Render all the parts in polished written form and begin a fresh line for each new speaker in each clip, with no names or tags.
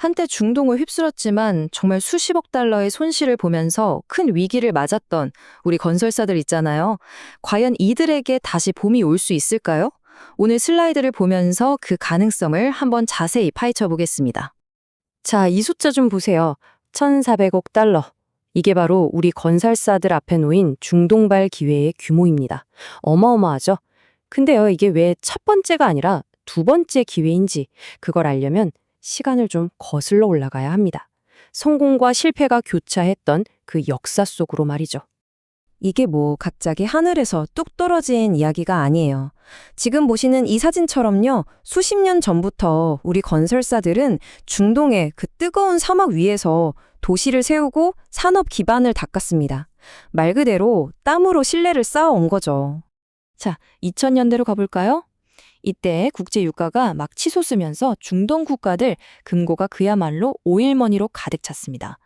한때 중동을 휩쓸었지만 정말 수십억 달러의 손실을 보면서 큰 위기를 맞았던 우리 건설사들 있잖아요. 과연 이들에게 다시 봄이 올 수 있을까요? 오늘 슬라이드를 보면서 그 가능성을 한번 자세히 파헤쳐 보겠습니다. 자, 이 숫자 좀 보세요. 1,400억 달러. 이게 바로 우리 건설사들 앞에 놓인 중동발 기회의 규모입니다. 어마어마하죠? 근데요, 이게 왜 첫 번째가 아니라 두 번째 기회인지 그걸 알려면 시간을 좀 거슬러 올라가야 합니다. 성공과 실패가 교차했던 그 역사 속으로 말이죠. 이게 뭐 갑자기 하늘에서 뚝 떨어진 이야기가 아니에요. 지금 보시는 이 사진처럼요, 수십 년 전부터 우리 건설사들은 중동의 그 뜨거운 사막 위에서 도시를 세우고 산업 기반을 닦았습니다. 말 그대로 땀으로 신뢰를 쌓아온 거죠. 자, 2000년대로 가볼까요? 이때 국제 유가가 막 치솟으면서 중동 국가들 금고가 그야말로 오일머니로 가득 찼습니다.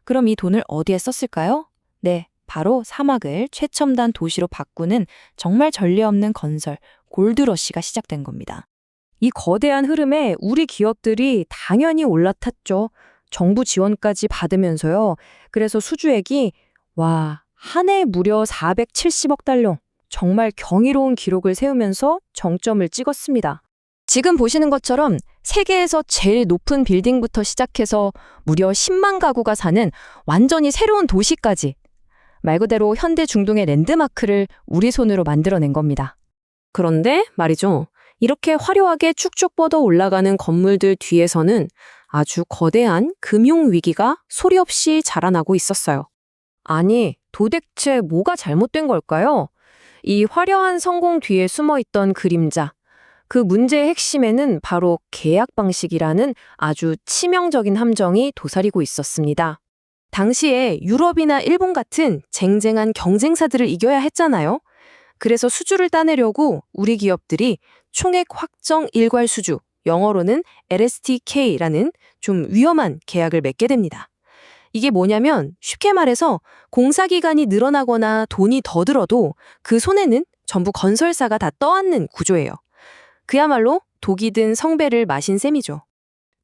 그럼 이 돈을 어디에 썼을까요? 네, 바로 사막을 최첨단 도시로 바꾸는 정말 전례 없는 건설, 골드러시가 시작된 겁니다. 이 거대한 흐름에 우리 기업들이 당연히 올라탔죠. 정부 지원까지 받으면서요. 그래서 수주액이 한 해 무려 470억 달러. 정말 경이로운 기록을 세우면서 정점을 찍었습니다. 지금 보시는 것처럼 세계에서 제일 높은 빌딩부터 시작해서 무려 10만 가구가 사는 완전히 새로운 도시까지. 말 그대로 현대 중동의 랜드마크를 우리 손으로 만들어낸 겁니다. 그런데 말이죠. 이렇게 화려하게 쭉쭉 뻗어 올라가는 건물들 뒤에서는 아주 거대한 금융 위기가 소리 없이 자라나고 있었어요. 아니, 도대체 뭐가 잘못된 걸까요? 이 화려한 성공 뒤에 숨어있던 그림자. 그 문제의 핵심에는 바로 계약 방식이라는 아주 치명적인 함정이 도사리고 있었습니다. 당시에 유럽이나 일본 같은 쟁쟁한 경쟁사들을 이겨야 했잖아요. 그래서 수주를 따내려고 우리 기업들이 총액 확정 일괄 수주, 영어로는 LSTK라는 좀 위험한 계약을 맺게 됩니다. 이게 뭐냐면 쉽게 말해서 공사 기간이 늘어나거나 돈이 더 들어도 그 손해는 전부 건설사가 다 떠안는 구조예요. 그야말로 독이 든 성배를 마신 셈이죠.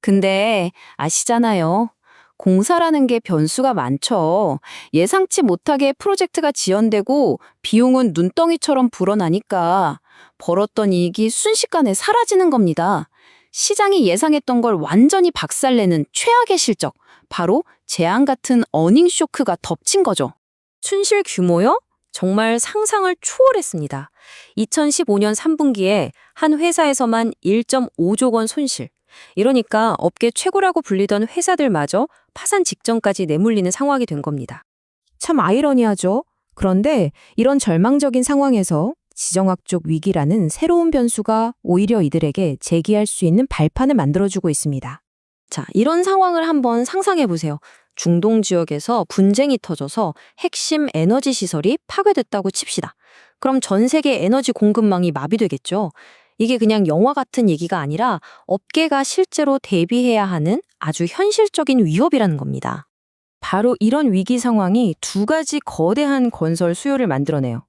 근데 아시잖아요. 공사라는 게 변수가 많죠. 예상치 못하게 프로젝트가 지연되고 비용은 눈덩이처럼 불어나니까 벌었던 이익이 순식간에 사라지는 겁니다. 시장이 예상했던 걸 완전히 박살내는 최악의 실적, 바로 재앙 같은 어닝 쇼크가 덮친 거죠. 순실 규모요? 정말 상상을 초월했습니다. 2015년 3분기에 한 회사에서만 1.5조 원 손실. 이러니까 업계 최고라고 불리던 회사들마저 파산 직전까지 내몰리는 상황이 된 겁니다. 참 아이러니하죠? 그런데 이런 절망적인 상황에서 지정학적 위기라는 새로운 변수가 오히려 이들에게 재기할 수 있는 발판을 만들어주고 있습니다. 자, 이런 상황을 한번 상상해 보세요. 중동 지역에서 분쟁이 터져서 핵심 에너지 시설이 파괴됐다고 칩시다. 그럼 전 세계 에너지 공급망이 마비되겠죠. 이게 그냥 영화 같은 얘기가 아니라 업계가 실제로 대비해야 하는 아주 현실적인 위협이라는 겁니다. 바로 이런 위기 상황이 두 가지 거대한 건설 수요를 만들어내요.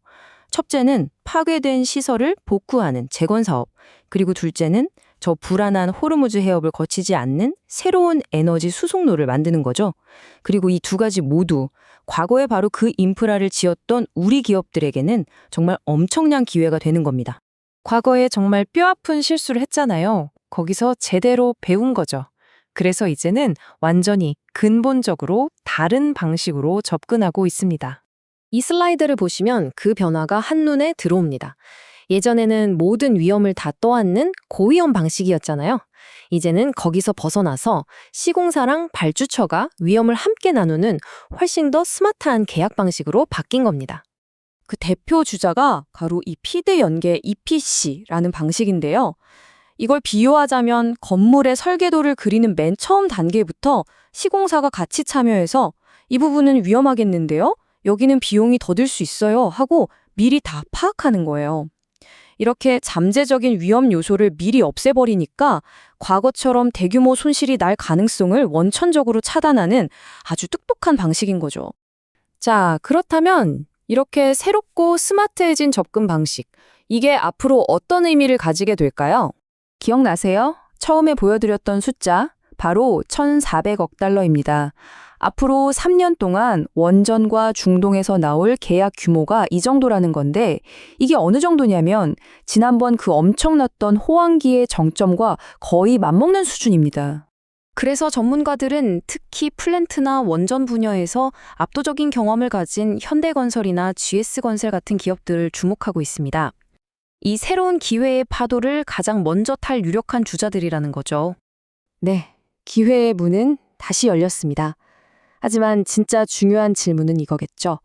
첫째는 파괴된 시설을 복구하는 재건 사업, 그리고 둘째는 저 불안한 호르무즈 해협을 거치지 않는 새로운 에너지 수송로를 만드는 거죠. 그리고 이 두 가지 모두 과거에 바로 그 인프라를 지었던 우리 기업들에게는 정말 엄청난 기회가 되는 겁니다. 과거에 정말 뼈아픈 실수를 했잖아요. 거기서 제대로 배운 거죠. 그래서 이제는 완전히 근본적으로 다른 방식으로 접근하고 있습니다. 이 슬라이드를 보시면 그 변화가 한눈에 들어옵니다. 예전에는 모든 위험을 다 떠안는 고위험 방식이었잖아요. 이제는 거기서 벗어나서 시공사랑 발주처가 위험을 함께 나누는 훨씬 더 스마트한 계약 방식으로 바뀐 겁니다. 그 대표 주자가 바로 이 피드 연계 EPC라는 방식인데요. 이걸 비유하자면 건물의 설계도를 그리는 맨 처음 단계부터 시공사가 같이 참여해서 이 부분은 위험하겠는데요? 여기는 비용이 더 들 수 있어요 하고 미리 다 파악하는 거예요. 이렇게 잠재적인 위험 요소를 미리 없애버리니까 과거처럼 대규모 손실이 날 가능성을 원천적으로 차단하는 아주 똑똑한 방식인 거죠. 자, 그렇다면 이렇게 새롭고 스마트해진 접근 방식, 이게 앞으로 어떤 의미를 가지게 될까요? 기억나세요? 처음에 보여드렸던 숫자, 바로 1,400억 달러입니다. 앞으로 3년 동안 원전과 중동에서 나올 계약 규모가 이 정도라는 건데 이게 어느 정도냐면 지난번 그 엄청났던 호황기의 정점과 거의 맞먹는 수준입니다.
그래서 전문가들은 특히 플랜트나 원전 분야에서 압도적인 경험을 가진 현대건설이나 GS건설 같은 기업들을 주목하고 있습니다. 이 새로운 기회의 파도를 가장 먼저 탈 유력한 주자들이라는 거죠.
네, 기회의 문은 다시 열렸습니다. 하지만 진짜 중요한 질문은 이거겠죠.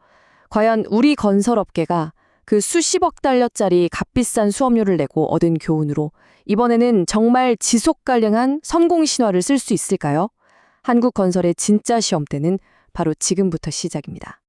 과연 우리 건설업계가 그 수십억 달러짜리 값비싼 수업료를 내고 얻은 교훈으로 이번에는 정말 지속 가능한 성공 신화를 쓸 수 있을까요? 한국 건설의 진짜 시험대는 바로 지금부터 시작입니다.